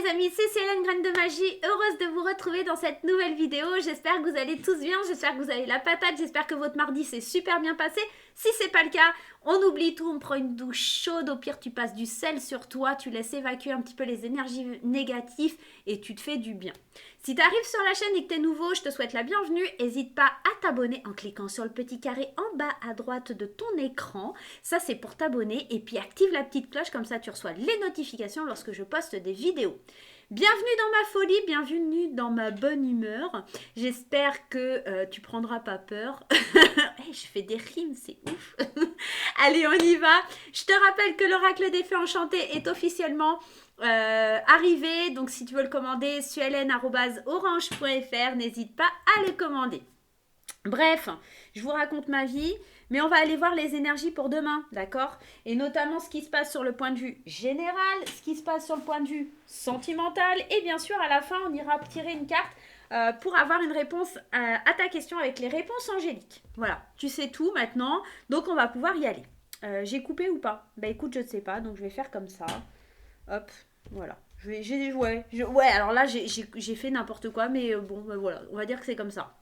les amis, c'est Célène Graine de Magie, heureuse de vous retrouver dans cette nouvelle vidéo. J'espère que vous allez tous bien, j'espère que vous avez la patate, j'espère que votre mardi s'est super bien passé. Si c'est pas le cas, on oublie tout, on prend une douche chaude, au pire tu passes du sel sur toi, tu laisses évacuer un petit peu les énergies négatives et tu te fais du bien. Si tu arrives sur la chaîne et que tu es nouveau, je te souhaite la bienvenue. N'hésite pas à t'abonner en cliquant sur le petit carré en bas à droite de ton écran. Ça, c'est pour t'abonner. Et puis active la petite cloche, comme ça tu reçois les notifications lorsque je poste des vidéos. Bienvenue dans ma folie, bienvenue dans ma bonne humeur. J'espère que tu prendras pas peur. Hey, je fais des rimes, c'est ouf. Allez, on y va. Je te rappelle que l'oracle des fées enchantées est officiellement arrivé. Donc, si tu veux le commander, suelen@orange.fr, n'hésite pas à le commander. Bref, je vous raconte ma vie, mais on va aller voir les énergies pour demain, d'accord? Et notamment ce qui se passe sur le point de vue général, ce qui se passe sur le point de vue sentimental, et bien sûr, à la fin, on ira tirer une carte pour avoir une réponse à ta question avec les réponses angéliques. Voilà, tu sais tout maintenant, donc on va pouvoir y aller. J'ai coupé ou pas? Bah écoute, je ne sais pas, donc je vais faire comme ça. Hop, voilà. Ouais, alors là, j'ai fait n'importe quoi, mais bon, bah, voilà, on va dire que c'est comme ça.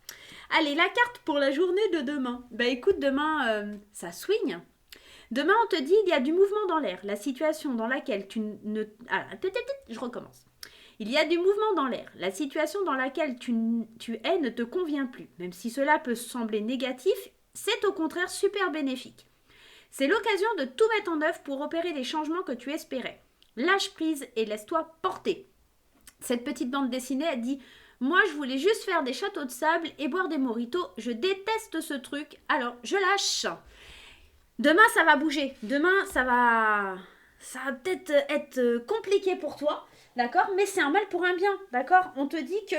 Allez, la carte pour la journée de demain. Bah écoute, demain, ça swing. Demain, on te dit, il y a du mouvement dans l'air. La situation dans laquelle tu ne... Ah, je recommence. Il y a du mouvement dans l'air. La situation dans laquelle tu es ne te convient plus. Même si cela peut sembler négatif, c'est au contraire super bénéfique. C'est l'occasion de tout mettre en œuvre pour opérer les changements que tu espérais. Lâche prise et laisse-toi porter. Cette petite bande dessinée a dit « Moi, je voulais juste faire des châteaux de sable et boire des mojitos. Je déteste ce truc, alors je lâche. » Demain, ça va bouger. Demain, ça va peut-être être compliqué pour toi, d'accord? Mais c'est un mal pour un bien, d'accord? On te dit que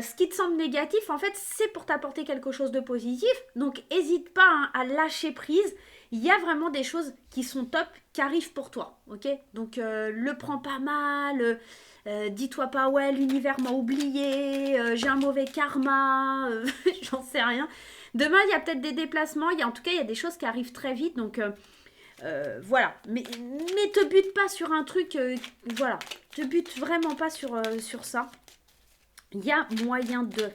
ce qui te semble négatif, en fait, c'est pour t'apporter quelque chose de positif. Donc, n'hésite pas à lâcher prise. Il y a vraiment des choses qui sont top, qui arrivent pour toi, ok? Donc, le prends pas mal. Dis-toi pas, ouais, l'univers m'a oublié. J'ai un mauvais karma. J'en sais rien. Demain, il y a peut-être des déplacements. En tout cas, il y a des choses qui arrivent très vite. Donc, voilà. Mais te bute pas sur un truc. Voilà. Te bute vraiment pas sur ça. Il y a moyen de...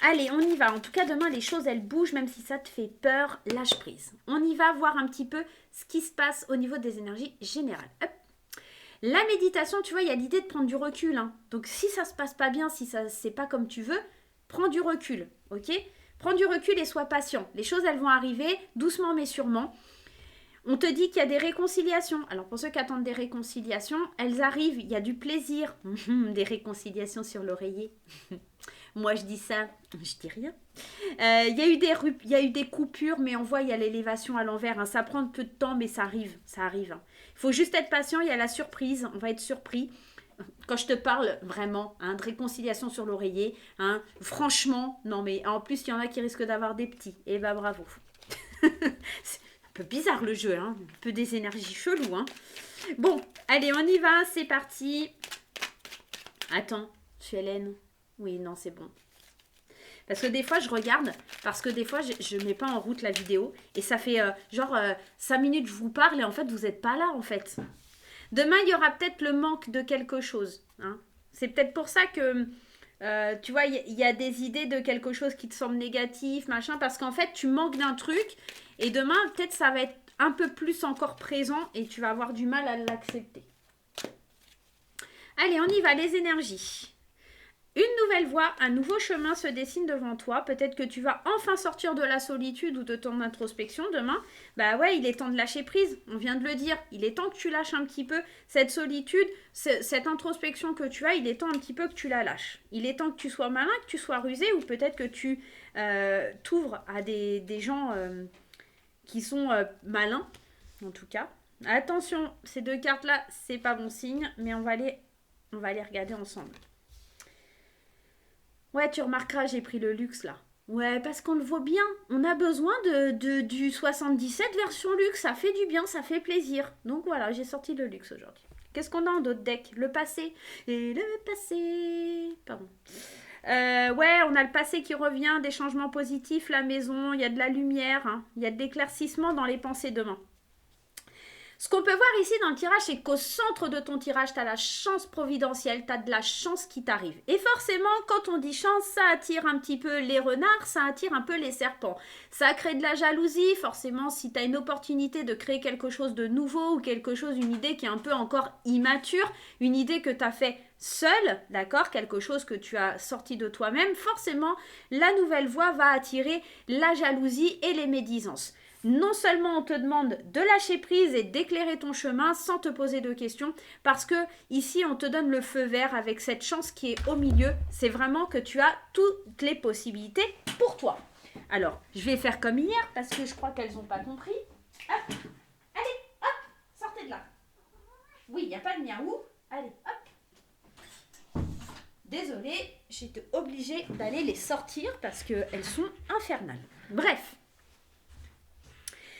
Allez, on y va. En tout cas, demain, les choses, elles bougent, même si ça te fait peur. Lâche prise. On y va voir un petit peu ce qui se passe au niveau des énergies générales. Hop. La méditation, tu vois, il y a l'idée de prendre du recul. Hein. Donc, si ça se passe pas bien, si ça c'est pas comme tu veux, prends du recul, ok? Prends du recul et sois patient. Les choses, elles vont arriver doucement mais sûrement. On te dit qu'il y a des réconciliations. Alors, pour ceux qui attendent des réconciliations, elles arrivent. Il y a du plaisir. Des réconciliations sur l'oreiller. Moi, je dis ça, je dis rien. Il y a eu des coupures, mais on voit il y a l'élévation à l'envers. Hein. Ça prend un peu de temps, mais ça arrive. Ça arrive. Hein. Il faut juste être patient. Il y a la surprise. On va être surpris. Quand je te parle vraiment hein, de réconciliation sur l'oreiller, hein, franchement, non, mais en plus, il y en a qui risquent d'avoir des petits. Et bah, bravo. C'est un peu bizarre le jeu, hein. Un peu des énergies cheloues. Hein. Bon, allez, on y va. C'est parti. Attends, je suis Hélène. Oui, non, c'est bon. Parce que des fois, je regarde, parce que des fois, je mets pas en route la vidéo. Et ça fait 5 minutes, je vous parle et en fait, vous n'êtes pas là, en fait. Demain, il y aura peut-être le manque de quelque chose. Hein. C'est peut-être pour ça que, tu vois, il y a des idées de quelque chose qui te semble négatif, machin, parce qu'en fait, tu manques d'un truc. Et demain, peut-être, ça va être un peu plus encore présent et tu vas avoir du mal à l'accepter. Allez, on y va, les énergies. Une nouvelle voie, un nouveau chemin se dessine devant toi. Peut-être que tu vas enfin sortir de la solitude ou de ton introspection demain. Bah ouais, il est temps de lâcher prise. On vient de le dire. Il est temps que tu lâches un petit peu cette solitude, cette introspection que tu as. Il est temps un petit peu que tu la lâches. Il est temps que tu sois malin, que tu sois rusé ou peut-être que tu t'ouvres à des gens qui sont malins, en tout cas. Attention, ces deux cartes-là, c'est pas bon signe, mais on va les regarder ensemble. Ouais, tu remarqueras, j'ai pris le luxe là. Ouais, parce qu'on le vaut bien. On a besoin du 77 version luxe. Ça fait du bien, ça fait plaisir. Donc voilà, j'ai sorti le luxe aujourd'hui. Qu'est-ce qu'on a en d'autres decks? Le passé. Et le passé. Pardon. Ouais, on a le passé qui revient, des changements positifs, la maison, il y a de la lumière, hein. Il y a de l'éclaircissement dans les pensées demain. Ce qu'on peut voir ici dans le tirage, c'est qu'au centre de ton tirage, tu as la chance providentielle, tu as de la chance qui t'arrive. Et forcément, quand on dit chance, ça attire un petit peu les renards, ça attire un peu les serpents. Ça crée de la jalousie, forcément, si tu as une opportunité de créer quelque chose de nouveau ou quelque chose, une idée qui est un peu encore immature, une idée que tu as fait seul, d'accord, quelque chose que tu as sorti de toi-même, forcément, la nouvelle voie va attirer la jalousie et les médisances. Non seulement on te demande de lâcher prise et d'éclairer ton chemin sans te poser de questions, parce que ici on te donne le feu vert avec cette chance qui est au milieu. C'est vraiment que tu as toutes les possibilités pour toi. Alors, je vais faire comme hier parce que je crois qu'elles n'ont pas compris. Hop, allez, hop, sortez de là. Oui, il n'y a pas de miaou. Allez, hop. Désolée, j'étais obligée d'aller les sortir parce qu'elles sont infernales. Bref.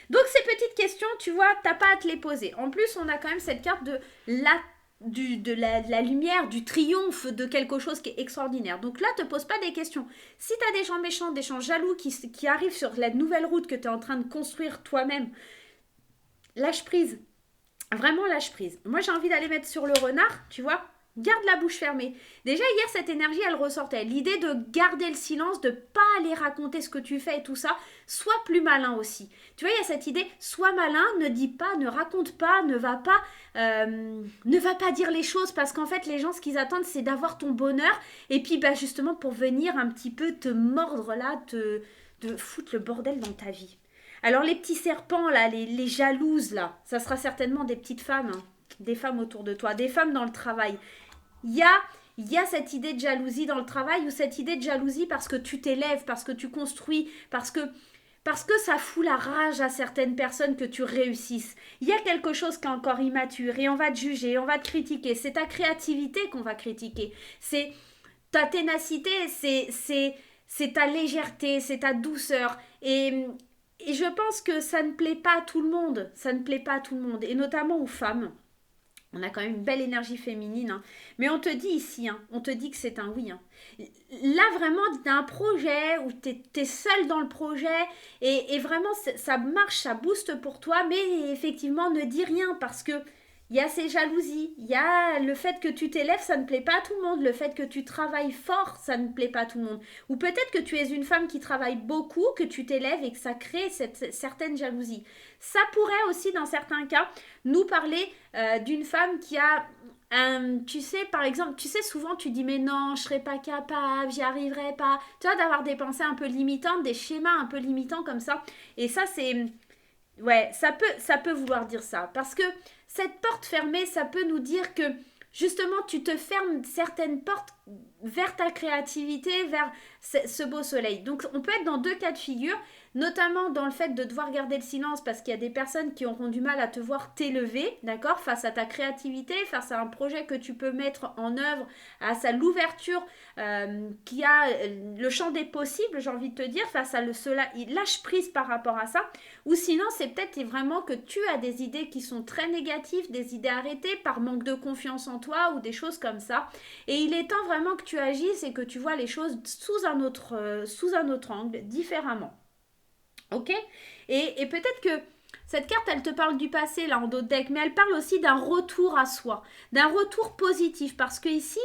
Donc ces petites questions, tu vois, t'as pas à te les poser. En plus, on a quand même cette carte de la lumière, du triomphe de quelque chose qui est extraordinaire. Donc là, te pose pas des questions. Si tu as des gens méchants, des gens jaloux qui arrivent sur la nouvelle route que tu es en train de construire toi-même, lâche prise. Vraiment lâche prise. Moi, j'ai envie d'aller mettre sur le renard, tu vois. Garde la bouche fermée. Déjà, hier, cette énergie, elle ressortait. L'idée de garder le silence, de pas aller raconter ce que tu fais et tout ça, sois plus malin aussi. Tu vois, il y a cette idée, sois malin, ne dis pas, ne raconte pas, ne va pas dire les choses parce qu'en fait, les gens, ce qu'ils attendent, c'est d'avoir ton bonheur et puis, bah, justement, pour venir un petit peu te mordre là, te foutre le bordel dans ta vie. Alors, les petits serpents, là, les jalouses, là, ça sera certainement des petites femmes, hein, des femmes autour de toi, des femmes dans le travail. Il y a cette idée de jalousie dans le travail ou cette idée de jalousie parce que tu t'élèves, parce que tu construis, parce que ça fout la rage à certaines personnes que tu réussisses. Il y a quelque chose qui est encore immature et on va te juger, on va te critiquer. C'est ta créativité qu'on va critiquer. C'est ta ténacité, c'est ta légèreté, c'est ta douceur. Et je pense que ça ne plaît pas à tout le monde. Ça ne plaît pas à tout le monde. Et notamment aux femmes. On a quand même une belle énergie féminine. Hein. Mais on te dit ici, hein, on te dit que c'est un oui. Hein. Là, vraiment, tu as un projet où tu es seul dans le projet et vraiment, ça marche, ça booste pour toi. Mais effectivement, ne dis rien parce que il y a ces jalousies. Il y a le fait que tu t'élèves, ça ne plaît pas à tout le monde. Le fait que tu travailles fort, ça ne plaît pas à tout le monde. Ou peut-être que tu es une femme qui travaille beaucoup, que tu t'élèves et que ça crée cette certaine jalousie. Ça pourrait aussi, dans certains cas, nous parler d'une femme qui a tu sais, par exemple, tu sais, souvent tu dis mais non, je serais pas capable, j'y arriverai pas. Tu vois, d'avoir des pensées un peu limitantes, des schémas un peu limitants comme ça. Et ça, c'est... Ouais, ça peut vouloir dire ça. Parce que cette porte fermée, ça peut nous dire que justement, tu te fermes certaines portes vers ta créativité, vers ce beau soleil. Donc, on peut être dans deux cas de figure, notamment dans le fait de devoir garder le silence parce qu'il y a des personnes qui auront du mal à te voir t'élever, d'accord, face à ta créativité, face à un projet que tu peux mettre en œuvre, à l'ouverture qui a le champ des possibles, j'ai envie de te dire, face à cela, il lâche prise par rapport à ça. Ou sinon, c'est peut-être vraiment que tu as des idées qui sont très négatives, des idées arrêtées par manque de confiance en toi ou des choses comme ça. Et il est temps vraiment que tu agisses et que tu vois les choses sous un autre angle, différemment. Ok ? Et peut-être que cette carte, elle te parle du passé, là, en dos de deck, mais elle parle aussi d'un retour à soi, d'un retour positif, parce que ici,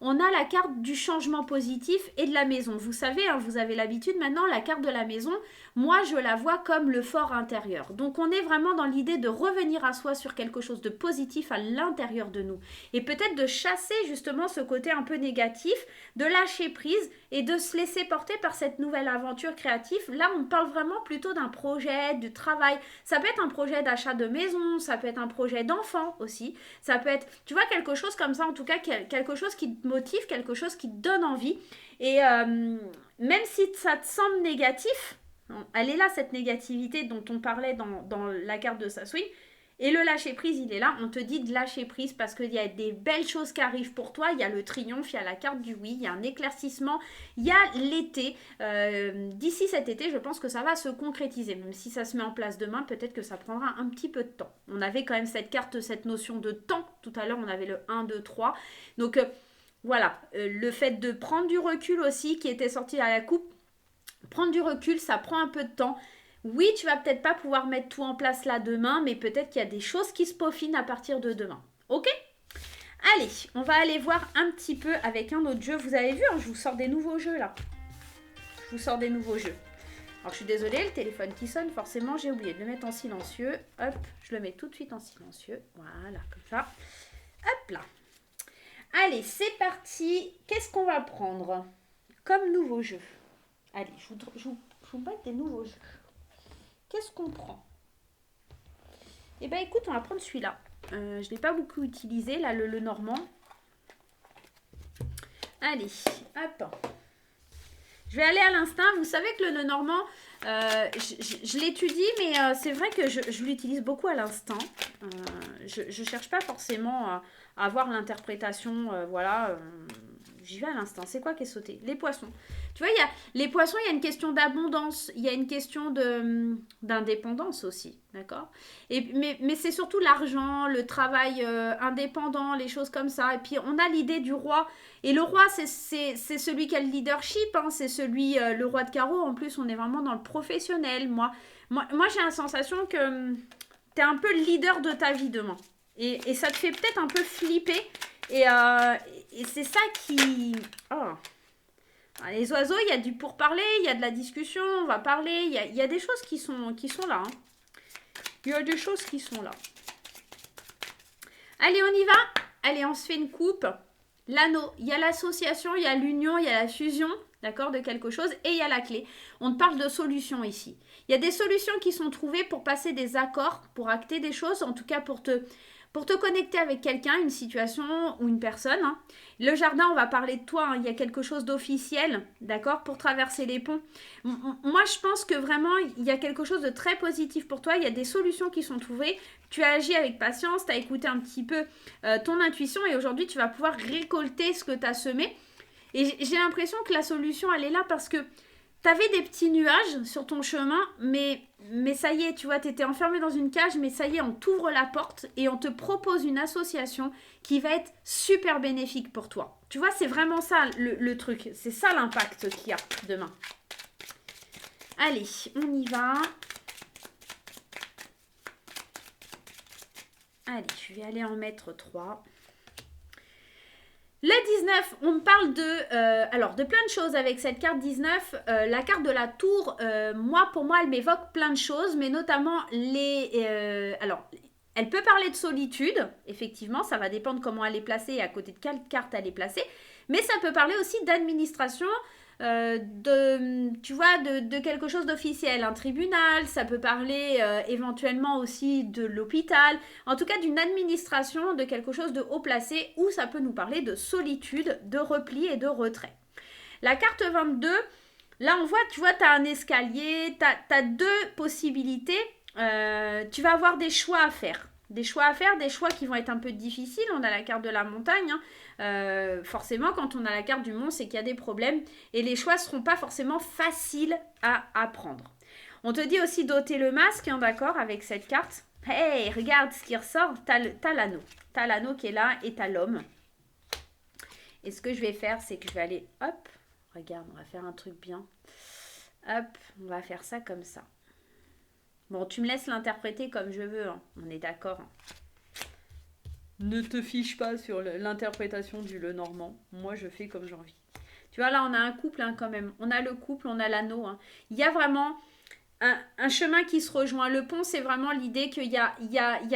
on a la carte du changement positif et de la maison. Vous savez, hein, vous avez l'habitude maintenant, la carte de la maison, moi, je la vois comme le fort intérieur. Donc, on est vraiment dans l'idée de revenir à soi sur quelque chose de positif à l'intérieur de nous. Et peut-être de chasser justement ce côté un peu négatif, de lâcher prise et de se laisser porter par cette nouvelle aventure créative. Là, on parle vraiment plutôt d'un projet, du travail. Ça peut être un projet d'achat de maison, ça peut être un projet d'enfant aussi. Ça peut être, tu vois, quelque chose comme ça, en tout cas, quelque chose qui te motive, quelque chose qui te donne envie. Et même si ça te semble négatif, elle est là, cette négativité dont on parlait dans la carte de Sasui. Et le lâcher prise, il est là. On te dit de lâcher prise parce qu'il y a des belles choses qui arrivent pour toi. Il y a le triomphe, il y a la carte du oui, il y a un éclaircissement, il y a l'été. D'ici cet été, je pense que ça va se concrétiser. Même si ça se met en place demain, peut-être que ça prendra un petit peu de temps. On avait quand même cette carte, cette notion de temps. Tout à l'heure, on avait le 1, 2, 3. Donc voilà, le fait de prendre du recul aussi, qui était sorti à la coupe. Prendre du recul, ça prend un peu de temps. Oui, tu vas peut-être pas pouvoir mettre tout en place là demain, mais peut-être qu'il y a des choses qui se peaufinent à partir de demain. Ok? Allez, on va aller voir un petit peu avec un autre jeu. Vous avez vu, hein, je vous sors des nouveaux jeux là. Je vous sors des nouveaux jeux. Alors je suis désolée, le téléphone qui sonne, forcément j'ai oublié de le mettre en silencieux. Hop, je le mets tout de suite en silencieux. Voilà, comme ça. Hop là. Allez, c'est parti. Qu'est-ce qu'on va prendre comme nouveau jeu? Allez, je vous mets des nouveaux jeux. Qu'est-ce qu'on prend? Eh bien écoute, on va prendre celui-là. Je ne l'ai pas beaucoup utilisé, là, le normand. Allez, hop. Je vais aller à l'instinct. Vous savez que le normand, je l'étudie, mais c'est vrai que je l'utilise beaucoup à l'instinct. Je ne cherche pas forcément à avoir l'interprétation, voilà. J'y vais à l'instinct. C'est quoi qui est sauté? Les poissons. Tu vois, les poissons, il y a une question d'abondance. Il y a une question d'indépendance aussi. D'accord? Mais c'est surtout l'argent, le travail indépendant, les choses comme ça. Et puis, on a l'idée du roi. Et le roi, c'est celui qui a le leadership. Hein, c'est celui, le roi de carreau. En plus, on est vraiment dans le professionnel. Moi j'ai la sensation que tu es un peu le leader de ta vie demain. Et ça te fait peut-être un peu flipper. Et c'est ça qui... Oh. Les oiseaux, il y a du pourparler, il y a de la discussion, on va parler, il y a des choses qui sont là. Hein. Il y a des choses qui sont là. Allez, on y va. Allez, on se fait une coupe. L'anneau, il y a l'association, il y a l'union, il y a la fusion, d'accord, de quelque chose, et il y a la clé. On te parle de solutions ici. Il y a des solutions qui sont trouvées pour passer des accords, pour acter des choses, en tout cas pour te connecter avec quelqu'un, une situation ou une personne. Hein. Le jardin, on va parler de toi. Hein. Il y a quelque chose d'officiel, d'accord, pour traverser les ponts. Moi, je pense que vraiment, il y a quelque chose de très positif pour toi. Il y a des solutions qui sont trouvées. Tu as agi avec patience, tu as écouté un petit peu ton intuition et aujourd'hui, tu vas pouvoir récolter ce que tu as semé. Et j'ai l'impression que la solution, elle est là parce que tu avais des petits nuages sur ton chemin, mais ça y est, tu vois, tu étais enfermé dans une cage, mais ça y est, on t'ouvre la porte et on te propose une association qui va être super bénéfique pour toi. Tu vois, c'est vraiment ça le truc. C'est ça l'impact qu'il y a demain. Allez, on y va. Allez, je vais aller en mettre 3. Le 19, on me parle de plein de choses avec cette carte 19. La carte de la tour, pour moi, elle m'évoque plein de choses, mais notamment elle peut parler de solitude, effectivement, ça va dépendre comment elle est placée et à côté de quelle carte elle est placée, mais ça peut parler aussi d'administration, de quelque chose d'officiel, un tribunal, ça peut parler éventuellement aussi de l'hôpital, en tout cas d'une administration, de quelque chose de haut placé, ou ça peut nous parler de solitude, de repli et de retrait. La carte 22, là on voit, tu vois, tu as un escalier, tu as deux possibilités, tu vas avoir des choix à faire. Des choix qui vont être un peu difficiles. On a la carte de la montagne. Hein. Forcément, quand on a la carte du mont, c'est qu'il y a des problèmes. Et les choix ne seront pas forcément faciles à apprendre. On te dit aussi d'ôter le masque, hein, d'accord, avec cette carte. Hey, regarde ce qui ressort. T'as l'anneau. T'as l'anneau qui est là et t'as l'homme. Et ce que je vais faire, c'est que je vais aller... Hop, regarde, on va faire un truc bien. Hop, on va faire ça comme ça. Bon, tu me laisses l'interpréter comme je veux, hein. On est d'accord. Hein. Ne te fiche pas sur l'interprétation du Lenormand. Moi, je fais comme j'ai envie. Tu vois, là, on a un couple hein, quand même. On a le couple, on a l'anneau. Hein. Il y a vraiment un chemin qui se rejoint. Le pont, c'est vraiment l'idée qu'il y a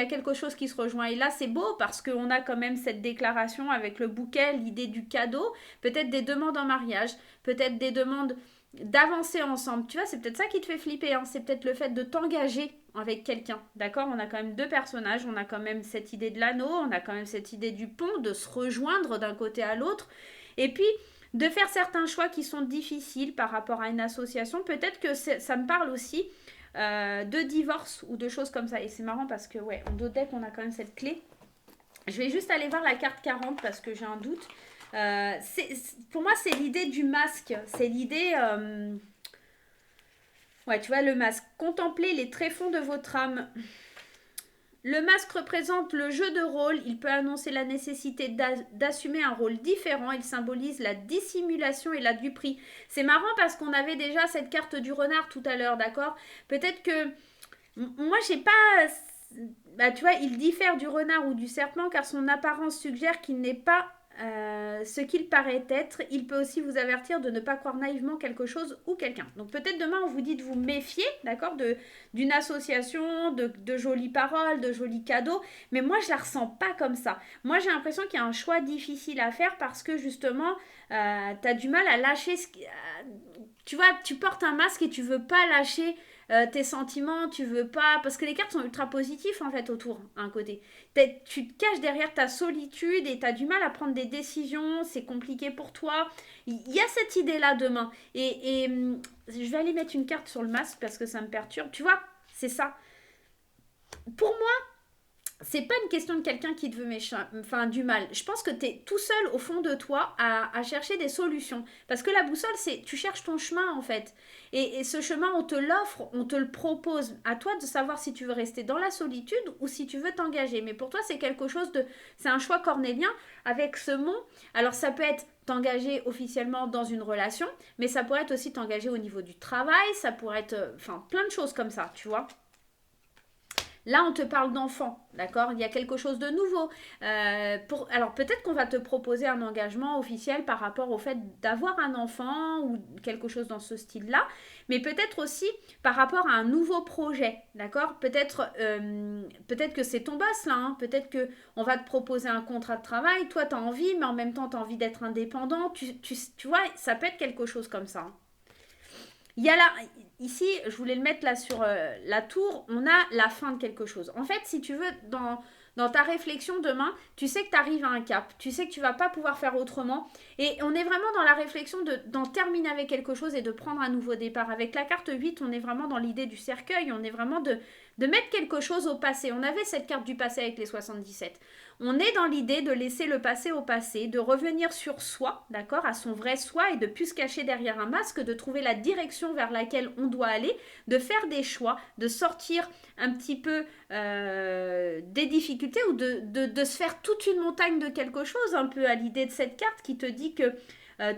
quelque chose qui se rejoint. Et là, c'est beau parce qu'on a quand même cette déclaration avec le bouquet, l'idée du cadeau. Peut-être des demandes en mariage. Peut-être des demandes... d'avancer ensemble, tu vois, c'est peut-être ça qui te fait flipper, hein. C'est peut-être le fait de t'engager avec quelqu'un, d'accord? On a quand même deux personnages, on a quand même cette idée de l'anneau, on a quand même cette idée du pont, de se rejoindre d'un côté à l'autre, et puis de faire certains choix qui sont difficiles par rapport à une association. Peut-être que ça me parle aussi de divorce ou de choses comme ça, et c'est marrant parce que, ouais, en dos deck, on a quand même cette clé. Je vais juste aller voir la carte 40 parce que j'ai un doute. Pour moi, c'est l'idée du masque. C'est l'idée... Ouais, tu vois, le masque. Contemplez les tréfonds de votre âme. Le masque représente le jeu de rôle, il peut annoncer la nécessité d'assumer un rôle différent, il symbolise la dissimulation et la duperie. C'est marrant parce qu'on avait déjà cette carte du renard tout à l'heure, d'accord? Peut-être que moi j'ai pas... Bah, tu vois, il diffère du renard ou du serpent car son apparence suggère qu'il n'est pas ce qu'il paraît être. Il peut aussi vous avertir de ne pas croire naïvement quelque chose ou quelqu'un. Donc peut-être demain on vous dit de vous méfier, d'accord, d'une association, de jolies paroles, de jolis cadeaux, mais moi je la ressens pas comme ça. Moi j'ai l'impression qu'il y a un choix difficile à faire parce que justement tu as du mal à lâcher tu vois, tu portes un masque et tu veux pas lâcher tes sentiments, tu veux pas... Parce que les cartes sont ultra positives en fait autour, à un côté. Tu te caches derrière ta solitude et tu as du mal à prendre des décisions, c'est compliqué pour toi. Il y a cette idée-là demain. Et je vais aller mettre une carte sur le masque parce que ça me perturbe. Tu vois, c'est ça. Pour moi, c'est pas une question de quelqu'un qui te veut du mal. Je pense que tu es tout seul au fond de toi à chercher des solutions. Parce que la boussole, c'est tu cherches ton chemin en fait. Et ce chemin, on te l'offre, on te le propose. À toi de savoir si tu veux rester dans la solitude ou si tu veux t'engager. Mais pour toi, c'est quelque chose de... C'est un choix cornélien avec ce mot. Alors ça peut être t'engager officiellement dans une relation, mais ça pourrait être aussi t'engager au niveau du travail, ça pourrait être... plein de choses comme ça, tu vois. Là, on te parle d'enfant, d'accord? Il y a quelque chose de nouveau. Alors, peut-être qu'on va te proposer un engagement officiel par rapport au fait d'avoir un enfant ou quelque chose dans ce style-là, mais peut-être aussi par rapport à un nouveau projet, d'accord? Peut-être que c'est ton boss, là, hein? Peut-être qu'on va te proposer un contrat de travail. Toi, tu as envie, mais en même temps, tu as envie d'être indépendant. Tu vois, ça peut être quelque chose comme ça, hein. Il y a là, ici, je voulais le mettre là sur la tour, on a la fin de quelque chose. En fait, si tu veux, dans ta réflexion demain, tu sais que tu arrives à un cap, tu sais que tu vas pas pouvoir faire autrement. Et on est vraiment dans la réflexion d'en terminer avec quelque chose et de prendre un nouveau départ. Avec la carte 8, on est vraiment dans l'idée du cercueil, on est vraiment de mettre quelque chose au passé. On avait cette carte du passé avec les 77. On est dans l'idée de laisser le passé au passé, de revenir sur soi, d'accord, à son vrai soi et de plus se cacher derrière un masque, de trouver la direction vers laquelle on doit aller, de faire des choix, de sortir un petit peu des difficultés ou de se faire toute une montagne de quelque chose, un peu à l'idée de cette carte qui te dit que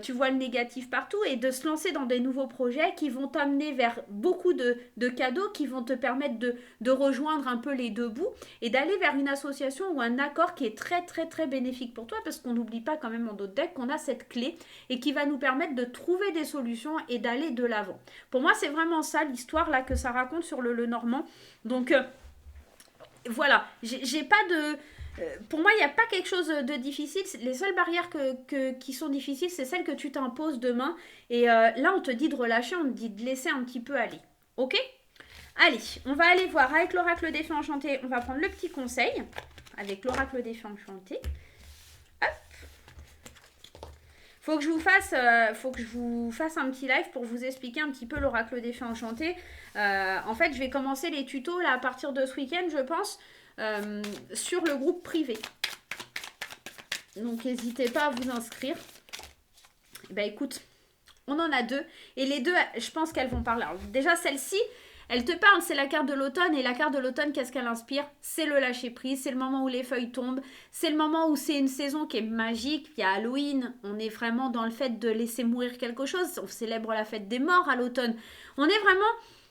tu vois le négatif partout et de se lancer dans des nouveaux projets qui vont t'amener vers beaucoup de cadeaux qui vont te permettre de rejoindre un peu les deux bouts et d'aller vers une association ou un accord qui est très très très bénéfique pour toi parce qu'on n'oublie pas quand même en d'autres decks qu'on a cette clé et qui va nous permettre de trouver des solutions et d'aller de l'avant. Pour moi, c'est vraiment ça l'histoire là que ça raconte sur le Normand. Donc voilà, j'ai pas de... Pour moi, il n'y a pas quelque chose de difficile. Les seules barrières qui sont difficiles, c'est celles que tu t'imposes demain. Et là, on te dit de relâcher, on te dit de laisser un petit peu aller. Ok? Allez, on va aller voir avec l'oracle des fées enchantées. On va prendre le petit conseil avec l'oracle des fées enchantées. Hop. Faut que je vous fasse un petit live pour vous expliquer un petit peu l'oracle des fées enchantées. En fait, je vais commencer les tutos là à partir de ce week-end, je pense. Sur le groupe privé. Donc n'hésitez pas à vous inscrire. Ben écoute, on en a deux. Et les deux, je pense qu'elles vont parler. Alors, déjà celle-ci, elle te parle, c'est la carte de l'automne. Et la carte de l'automne, qu'est-ce qu'elle inspire? C'est le lâcher prise, c'est le moment où les feuilles tombent. C'est le moment où c'est une saison qui est magique. Il y a Halloween, on est vraiment dans le fait de laisser mourir quelque chose. On célèbre la fête des morts à l'automne. On est vraiment...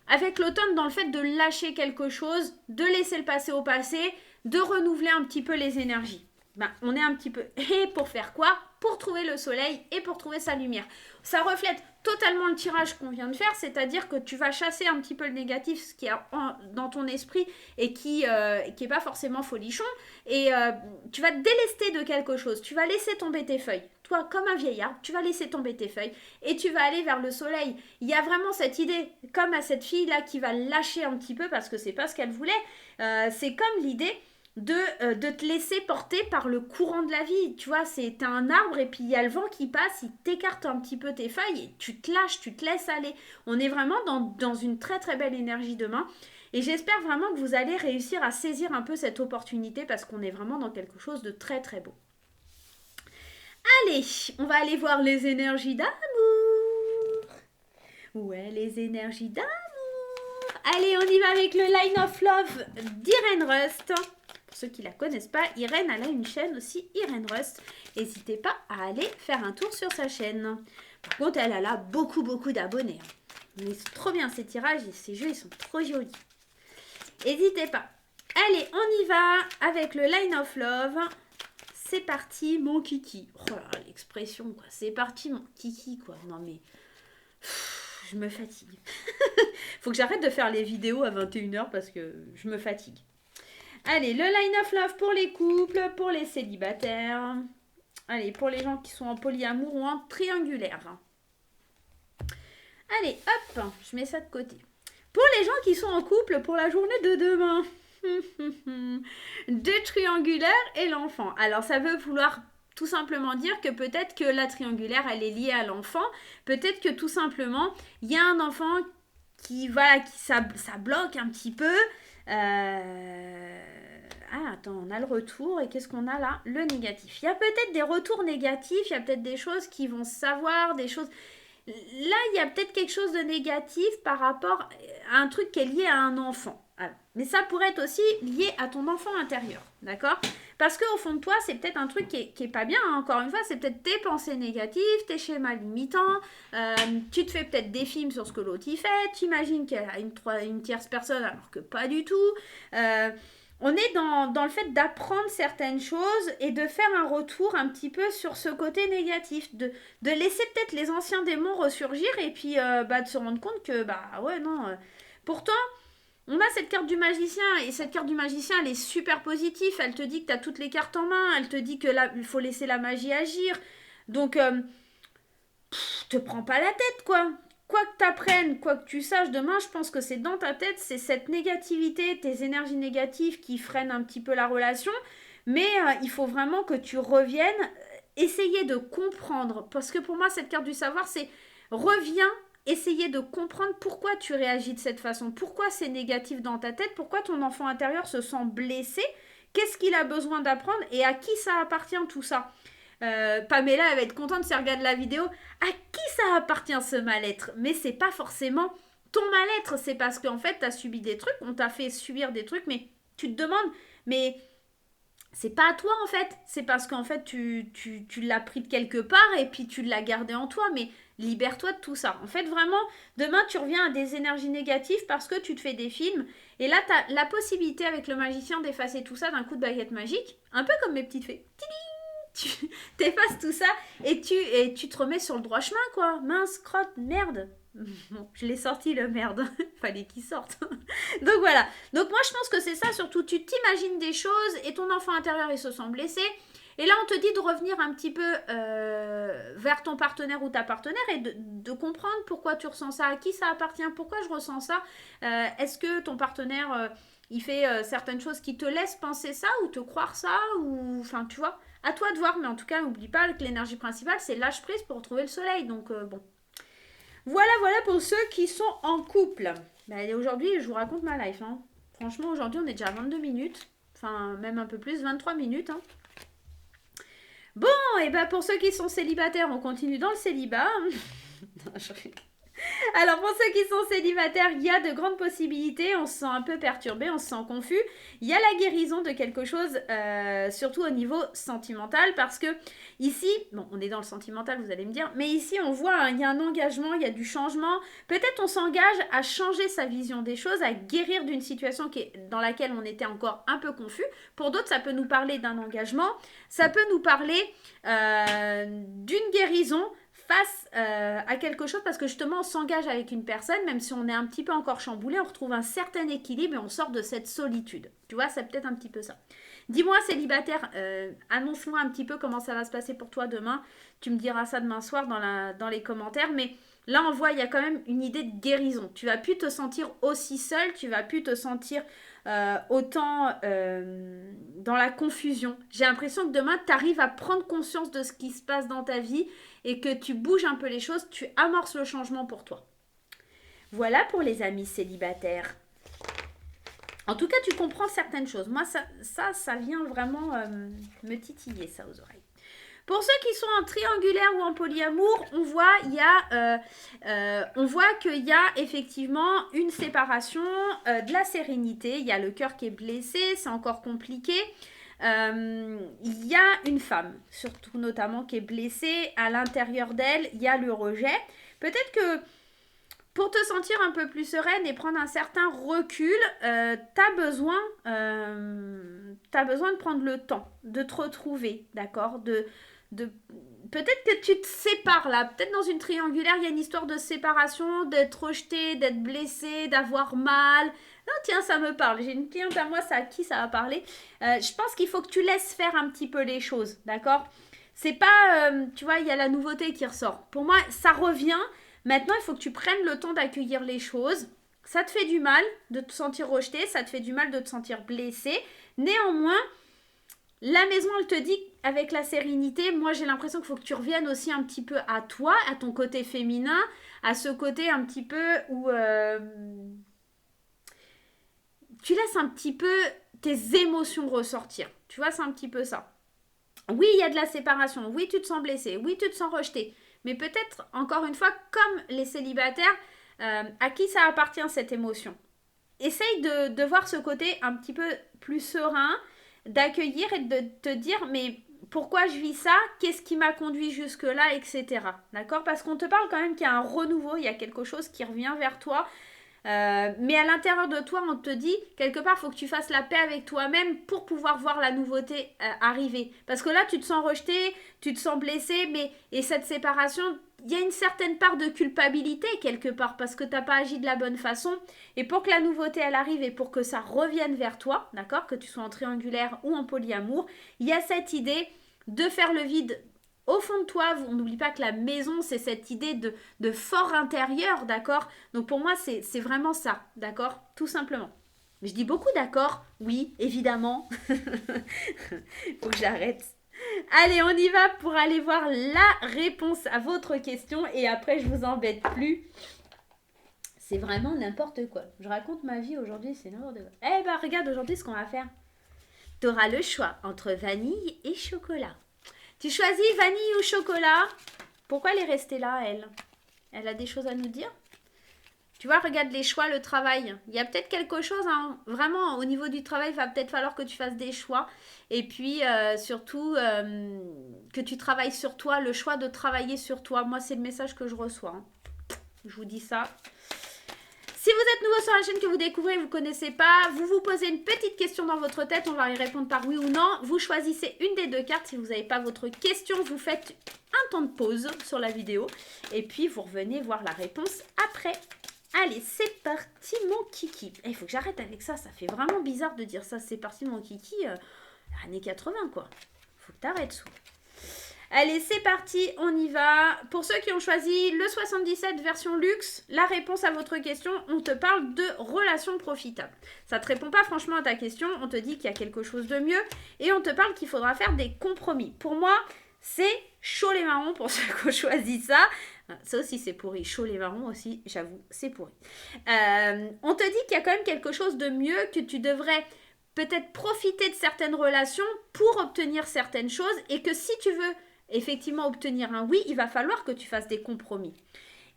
avec l'automne dans le fait de lâcher quelque chose, de laisser le passé au passé, de renouveler un petit peu les énergies. Ben, on est un petit peu... Et pour faire quoi? Pour trouver le soleil et pour trouver sa lumière. Ça reflète totalement le tirage qu'on vient de faire, c'est-à-dire que tu vas chasser un petit peu le négatif, ce qui est dans ton esprit et qui est pas forcément folichon, et tu vas te délester de quelque chose, tu vas laisser tomber tes feuilles. Toi, comme un vieil arbre, tu vas laisser tomber tes feuilles et tu vas aller vers le soleil. Il y a vraiment cette idée, comme à cette fille-là qui va lâcher un petit peu parce que c'est pas ce qu'elle voulait, c'est comme l'idée de te laisser porter par le courant de la vie. Tu vois, c'est un arbre et puis il y a le vent qui passe, il t'écarte un petit peu tes feuilles et tu te lâches, tu te laisses aller. On est vraiment dans une très très belle énergie demain. Et j'espère vraiment que vous allez réussir à saisir un peu cette opportunité parce qu'on est vraiment dans quelque chose de très très beau. Allez, on va aller voir les énergies d'amour. Ouais, les énergies d'amour. Allez, on y va avec le Line of Love d'Irene Rust. Pour ceux qui ne la connaissent pas, Irene, elle a une chaîne aussi, Irene Rust. N'hésitez pas à aller faire un tour sur sa chaîne. Par contre, elle a beaucoup d'abonnés. Mais c'est trop bien ces tirages et ces jeux, ils sont trop jolis. N'hésitez pas. Allez, on y va avec le Line of Love. C'est parti, mon kiki. Oh là, l'expression, quoi. C'est parti, mon kiki, quoi. Non, mais... je me fatigue. Faut que j'arrête de faire les vidéos à 21h parce que je me fatigue. Allez, le Line of Love pour les couples, pour les célibataires. Allez, pour les gens qui sont en polyamour ou en triangulaire. Allez, hop, je mets ça de côté. Pour les gens qui sont en couple pour la journée de demain. Deux triangulaires et l'enfant. Alors, ça veut vouloir tout simplement dire que peut-être que la triangulaire, elle est liée à l'enfant. Peut-être que tout simplement, il y a un enfant qui, voilà, ça bloque un petit peu. Ah, attends, on a le retour. Et qu'est-ce qu'on a là? Le négatif. Il y a peut-être des retours négatifs. Il y a peut-être des choses qui vont savoir, des choses... Là, il y a peut-être quelque chose de négatif par rapport à un truc qui est lié à un enfant. Alors, mais ça pourrait être aussi lié à ton enfant intérieur, d'accord? Parce qu'au fond de toi, c'est peut-être un truc qui est pas bien, hein. Encore une fois, c'est peut-être tes pensées négatives, tes schémas limitants, tu te fais peut-être des films sur ce que l'autre y fait, tu imagines qu'elle a une tierce personne alors que pas du tout. On est dans le fait d'apprendre certaines choses et de faire un retour un petit peu sur ce côté négatif, de laisser peut-être les anciens démons ressurgir et puis de se rendre compte que, ouais, non, pourtant... On a cette carte du magicien, et cette carte du magicien, elle est super positive. Elle te dit que tu as toutes les cartes en main, elle te dit que là, il faut laisser la magie agir. Donc, te prends pas la tête, quoi. Quoi que tu apprennes, quoi que tu saches, demain, je pense que c'est dans ta tête, c'est cette négativité, tes énergies négatives qui freinent un petit peu la relation. Mais il faut vraiment que tu reviennes, essayer de comprendre. Parce que pour moi, cette carte du savoir, c'est reviens. Essayer de comprendre pourquoi tu réagis de cette façon, pourquoi c'est négatif dans ta tête, pourquoi ton enfant intérieur se sent blessé, qu'est-ce qu'il a besoin d'apprendre et à qui ça appartient tout ça. Pamela, elle va être contente si elle regarde la vidéo. À qui ça appartient ce mal-être? Mais c'est pas forcément ton mal-être, c'est parce qu'en fait, tu as subi des trucs, on t'a fait subir des trucs, mais tu te demandes, mais... c'est pas à toi en fait, c'est parce qu'en fait tu l'as pris de quelque part et puis tu l'as gardé en toi, mais libère-toi de tout ça. En fait vraiment, demain tu reviens à des énergies négatives parce que tu te fais des films et là tu as la possibilité avec le magicien d'effacer tout ça d'un coup de baguette magique, un peu comme mes petites fées. Tu t'effaces tout ça et tu te remets sur le droit chemin quoi. Mince, crotte, merde. Bon, je l'ai sorti le merde, fallait qu'il sorte. Donc voilà, donc moi je pense que c'est ça, surtout tu t'imagines des choses et ton enfant intérieur il se sent blessé. Et là on te dit de revenir un petit peu vers ton partenaire ou ta partenaire et de comprendre pourquoi tu ressens ça, à qui ça appartient, pourquoi je ressens ça. Est-ce que ton partenaire il fait certaines choses qui te laissent penser ça ou te croire ça, ou enfin tu vois, à toi de voir, mais en tout cas n'oublie pas que l'énergie principale c'est lâche prise pour retrouver le soleil, donc bon. Voilà pour ceux qui sont en couple. Aujourd'hui, je vous raconte ma life. Hein. Franchement, aujourd'hui, on est déjà à 22 minutes. Enfin, même un peu plus, 23 minutes. Hein. Bon, et pour ceux qui sont célibataires, on continue dans le célibat. Non, alors, pour ceux qui sont célibataires, il y a de grandes possibilités. On se sent un peu perturbé, on se sent confus. Il y a la guérison de quelque chose, surtout au niveau sentimental, parce que ici, bon, on est dans le sentimental, vous allez me dire, mais ici, on voit, il y a un engagement, il y a du changement. Peut-être on s'engage à changer sa vision des choses, à guérir d'une situation dans laquelle on était encore un peu confus. Pour d'autres, ça peut nous parler d'un engagement. Ça peut nous parler d'une guérison face à quelque chose, parce que justement on s'engage avec une personne, même si on est un petit peu encore chamboulé, on retrouve un certain équilibre et on sort de cette solitude. Tu vois, c'est peut-être un petit peu ça. Dis-moi célibataire, annonce-moi un petit peu comment ça va se passer pour toi demain. Tu me diras ça demain soir dans les commentaires, mais là on voit il y a quand même une idée de guérison. Tu vas plus te sentir aussi seul, tu vas plus te sentir autant dans la confusion. J'ai l'impression que demain tu arrives à prendre conscience de ce qui se passe dans ta vie et que tu bouges un peu les choses, tu amorces le changement pour toi. Voilà pour les amis célibataires. En tout cas, tu comprends certaines choses. Moi, ça vient vraiment me titiller, ça, aux oreilles. Pour ceux qui sont en triangulaire ou en polyamour, on voit qu'il y a effectivement une séparation de la sérénité. Il y a le cœur qui est blessé, c'est encore compliqué. Il y a une femme, surtout notamment, qui est blessée. À l'intérieur d'elle, il y a le rejet. Peut-être que pour te sentir un peu plus sereine et prendre un certain recul, t'as besoin de prendre le temps de te retrouver, d'accord, peut-être que tu te sépares là, peut-être dans une triangulaire, il y a une histoire de séparation, d'être rejeté, d'être blessé, d'avoir mal. Non, tiens, ça me parle. J'ai une cliente à moi, ça, à qui ça va parler. Je pense qu'il faut que tu laisses faire un petit peu les choses, d'accord? C'est pas, tu vois, il y a la nouveauté qui ressort. Pour moi, ça revient. Maintenant, il faut que tu prennes le temps d'accueillir les choses. Ça te fait du mal de te sentir rejeté, ça te fait du mal de te sentir blessé. Néanmoins, la maison, elle te dit avec la sérénité, moi j'ai l'impression qu'il faut que tu reviennes aussi un petit peu à toi, à ton côté féminin, à ce côté un petit peu où tu laisses un petit peu tes émotions ressortir. Tu vois, c'est un petit peu ça. Oui, il y a de la séparation. Oui, tu te sens blessé. Oui, tu te sens rejeté. Mais peut-être, encore une fois, comme les célibataires, à qui ça appartient cette émotion. Essaye de voir ce côté un petit peu plus serein, d'accueillir et de te dire, mais pourquoi je vis ça? Qu'est-ce qui m'a conduit jusque-là, etc. D'accord? Parce qu'on te parle quand même qu'il y a un renouveau, il y a quelque chose qui revient vers toi. Mais à l'intérieur de toi, on te dit, quelque part, il faut que tu fasses la paix avec toi-même pour pouvoir voir la nouveauté arriver. Parce que là, tu te sens rejeté, tu te sens blessé, et cette séparation, il y a une certaine part de culpabilité quelque part, parce que tu n'as pas agi de la bonne façon. Et pour que la nouveauté, elle arrive, et pour que ça revienne vers toi, d'accord, que tu sois en triangulaire ou en polyamour, il y a cette idée de faire le vide au fond de toi. On n'oublie pas que la maison, c'est cette idée de fort intérieur, d'accord? Donc pour moi, c'est vraiment ça, d'accord? Tout simplement. Je dis beaucoup d'accord, oui, évidemment. Faut que j'arrête. Allez, on y va pour aller voir la réponse à votre question et après, je vous embête plus. C'est vraiment n'importe quoi. Je raconte ma vie aujourd'hui, c'est n'importe quoi. Eh ben, regarde aujourd'hui ce qu'on va faire. Tu auras le choix entre vanille et chocolat. Tu choisis vanille ou chocolat? Pourquoi elle est restée là, elle? Elle a des choses à nous dire? Tu vois, regarde les choix, le travail. Il y a peut-être quelque chose, hein, vraiment, au niveau du travail, il va peut-être falloir que tu fasses des choix. Et puis, surtout, que tu travailles sur toi, le choix de travailler sur toi. Moi, c'est le message que je reçois, hein. Je vous dis ça. Si vous êtes nouveau sur la chaîne, que vous découvrez, vous ne connaissez pas, vous vous posez une petite question dans votre tête, on va y répondre par oui ou non. Vous choisissez une des deux cartes. Si vous n'avez pas votre question, vous faites un temps de pause sur la vidéo. Et puis, vous revenez voir la réponse après. Allez, c'est parti mon kiki. Il faut que j'arrête avec ça, ça fait vraiment bizarre de dire ça. C'est parti mon kiki, années 80 quoi. Faut que t'arrêtes sous. Allez, c'est parti, on y va. Pour ceux qui ont choisi le 77 version luxe, la réponse à votre question, on te parle de relations profitables. Ça ne te répond pas franchement à ta question, on te dit qu'il y a quelque chose de mieux et on te parle qu'il faudra faire des compromis. Pour moi, c'est chaud les marrons pour ceux qui ont choisi ça. Ça aussi, c'est pourri. Chaud les marrons aussi, j'avoue, c'est pourri. On te dit qu'il y a quand même quelque chose de mieux, que tu devrais peut-être profiter de certaines relations pour obtenir certaines choses et que si tu veux effectivement obtenir un oui, il va falloir que tu fasses des compromis.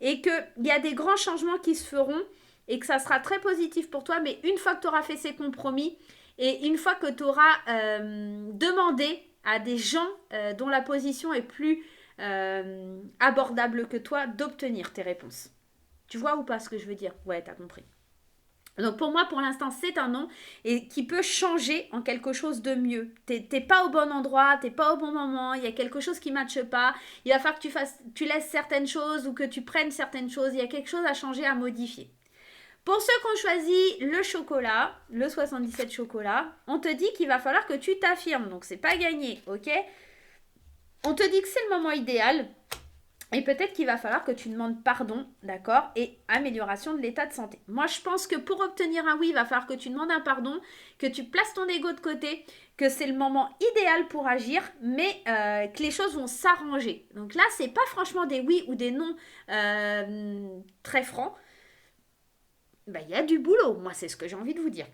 Et qu'il y a des grands changements qui se feront et que ça sera très positif pour toi, mais une fois que tu auras fait ces compromis et une fois que tu auras demandé à des gens dont la position est plus abordable que toi d'obtenir tes réponses. Tu vois ou pas ce que je veux dire? Ouais, t'as compris. Donc pour moi, pour l'instant, c'est un non et qui peut changer en quelque chose de mieux. T'es pas au bon endroit, t'es pas au bon moment, il y a quelque chose qui ne matche pas, il va falloir que tu laisses certaines choses ou que tu prennes certaines choses, il y a quelque chose à changer, à modifier. Pour ceux qui ont choisi le chocolat, le 77 chocolat, on te dit qu'il va falloir que tu t'affirmes, donc c'est pas gagné, ok? On te dit que c'est le moment idéal. Et peut-être qu'il va falloir que tu demandes pardon, d'accord, et amélioration de l'état de santé. Moi, je pense que pour obtenir un oui, il va falloir que tu demandes un pardon, que tu places ton ego de côté, que c'est le moment idéal pour agir, mais que les choses vont s'arranger. Donc là, c'est pas franchement des oui ou des non très francs. Il y a du boulot, moi, c'est ce que j'ai envie de vous dire.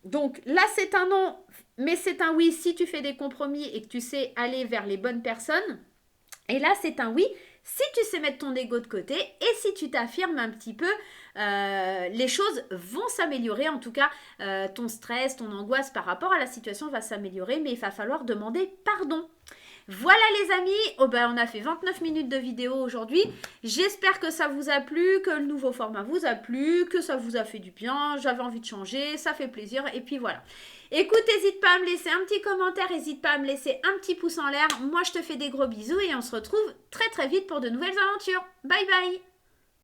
Donc là, c'est un non, mais c'est un oui si tu fais des compromis et que tu sais aller vers les bonnes personnes. Et là, c'est un oui si tu sais mettre ton ego de côté et si tu t'affirmes un petit peu, les choses vont s'améliorer. En tout cas, ton stress, ton angoisse par rapport à la situation va s'améliorer, mais il va falloir demander pardon. Voilà les amis, oh ben, on a fait 29 minutes de vidéo aujourd'hui. J'espère que ça vous a plu, que le nouveau format vous a plu, que ça vous a fait du bien. J'avais envie de changer, ça fait plaisir. Et puis voilà. Écoute, n'hésite pas à me laisser un petit commentaire, n'hésite pas à me laisser un petit pouce en l'air. Moi, je te fais des gros bisous et on se retrouve très très vite pour de nouvelles aventures. Bye bye.